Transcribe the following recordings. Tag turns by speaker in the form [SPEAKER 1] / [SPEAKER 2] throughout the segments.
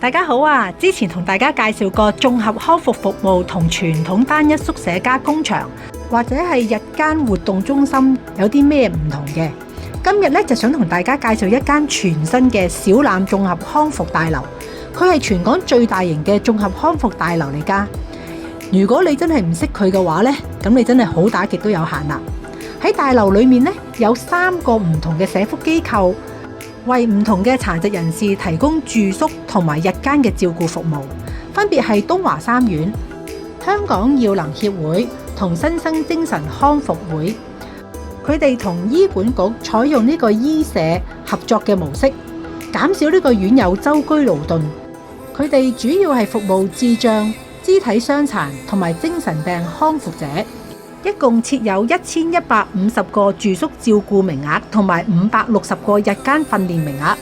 [SPEAKER 1] 大家好啊！之前同大家介紹過綜合康復服務同傳統單一宿舍加工場或者係日間活動中心有啲咩唔同嘅。今日咧就想同大家介紹一間全新嘅小欖綜合康復大樓，佢係全港最大型嘅綜合康復大樓嚟㗎。如果你真係唔識佢嘅話咧，咁你真係好打極都有限啦。喺大樓裏面咧有3個唔同嘅社福機構，為唔同嘅殘疾人士提供住宿同埋日間嘅照顧服務，分別係東華三院、香港耀能協會同新生精神康復會。佢哋同醫管局採用呢個醫社合作嘅模式，減少呢個院友舟車勞頓。佢哋主要係服務智障、肢體傷殘同埋精神病康復者。一共設有1150個住宿照顧名額同埋560個日間訓練名額。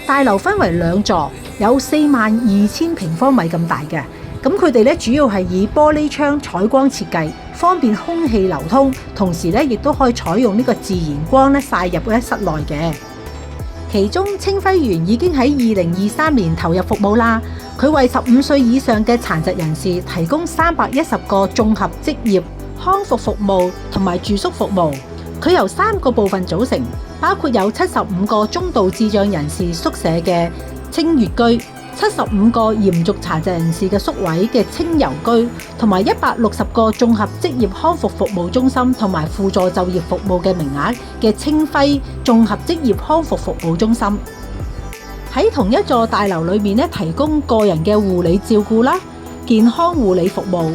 [SPEAKER 1] 大樓分為2座，有42000平方米咁大嘅。咁佢哋咧主要係以玻璃窗採光設計，方便空氣流通，同時咧亦都可以採用呢個自然光咧曬入咧室內嘅。其中清輝園已經喺2023年投入服務啦。佢為15歲以上嘅殘疾人士提供310個綜合職業康復服務同埋住宿服務。佢由3個部分組成，包括有75個中度智障人士宿舍嘅清悅居、75個嚴重殘疾人士嘅宿位嘅清柔居，同埋160個綜合職業康復服務中心同埋輔助就業服務嘅名額嘅清輝綜合職業康復服務中心。喺同一座大樓裏面提供個人嘅護理照顧啦、健康護理服務、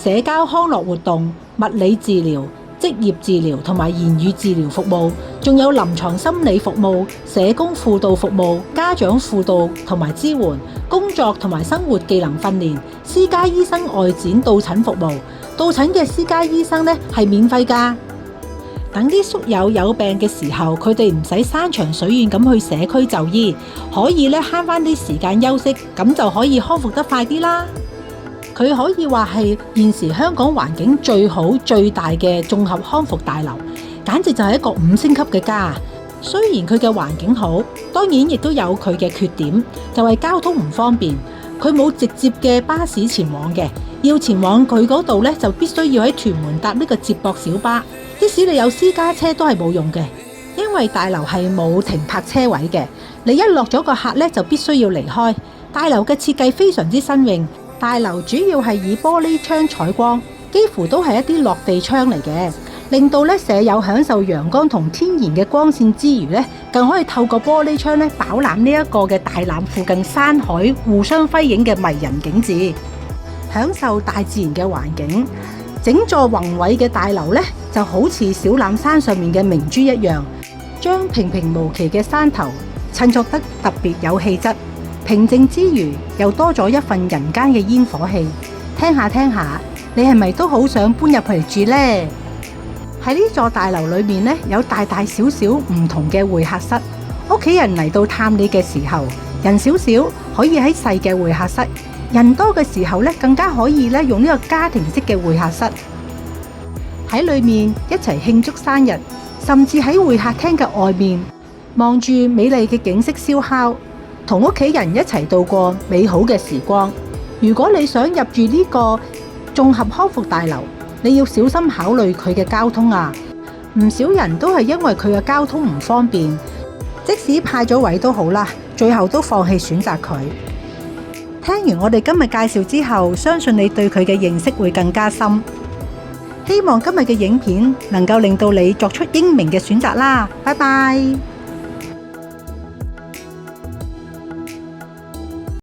[SPEAKER 1] 社交康樂活動、物理治療、職業治療同埋言語治療服務，仲有臨床心理服務、社工輔導服務、家長輔導同埋支援、工作同埋生活技能訓練、私家醫生外展到診服務。到診嘅私家醫生係免費㗎。等啲宿友有病嘅時候，佢哋唔使山長水遠咁去社區就醫，可以慳返啲時間休息，咁就可以康復得快啲啦。佢可以話係現時香港環境最好最大嘅綜合康復大樓，簡直就係一個5星級嘅家。雖然佢嘅環境好，當然亦都有佢嘅缺點，就係交通唔方便。佢冇直接嘅巴士前往嘅，要前往佢嗰度就必須要喺屯門搭呢個接駁小巴。即使你有私家車都係冇用嘅，因為大樓係冇停泊車位嘅。你一落咗個客就必須要離開。大樓嘅設計非常之新穎。大樓主要係以玻璃窗採光，幾乎都係一啲落地窗嚟嘅，令到舍友享受陽光同天然嘅光線之餘更可以透過玻璃窗飽覽呢一個嘅大欖附近山海互相輝映嘅迷人景致，享受大自然嘅環境。整座宏偉嘅大樓就好似小欖山上面嘅明珠一樣，將平平無奇嘅山頭襯作得特別有氣質。平靜之餘，又多咗一份人間嘅煙火氣。聽下聽下，你係咪都好想搬入去住呢？喺呢座大樓裏面有大大小小唔同嘅會客室。屋企人嚟到探你嘅時候，人少少可以喺細嘅會客室，人多嘅時候更加可以用呢個家庭式嘅會客室，喺裏面一齊慶祝生日，甚至喺會客廳嘅外面望住美麗嘅景色燒烤，同屋企人一齊度過美好嘅時光。如果你想入住呢個綜合康復大樓，你要小心考慮佢嘅交通啊！唔少人都係因為佢嘅交通唔方便，即使派咗位都好啦，最後都放棄選擇佢。聽完我哋今日介紹之後，相信你對佢嘅認識會更加深。希望今日嘅影片能夠令到你作出英明嘅選擇啦！拜拜。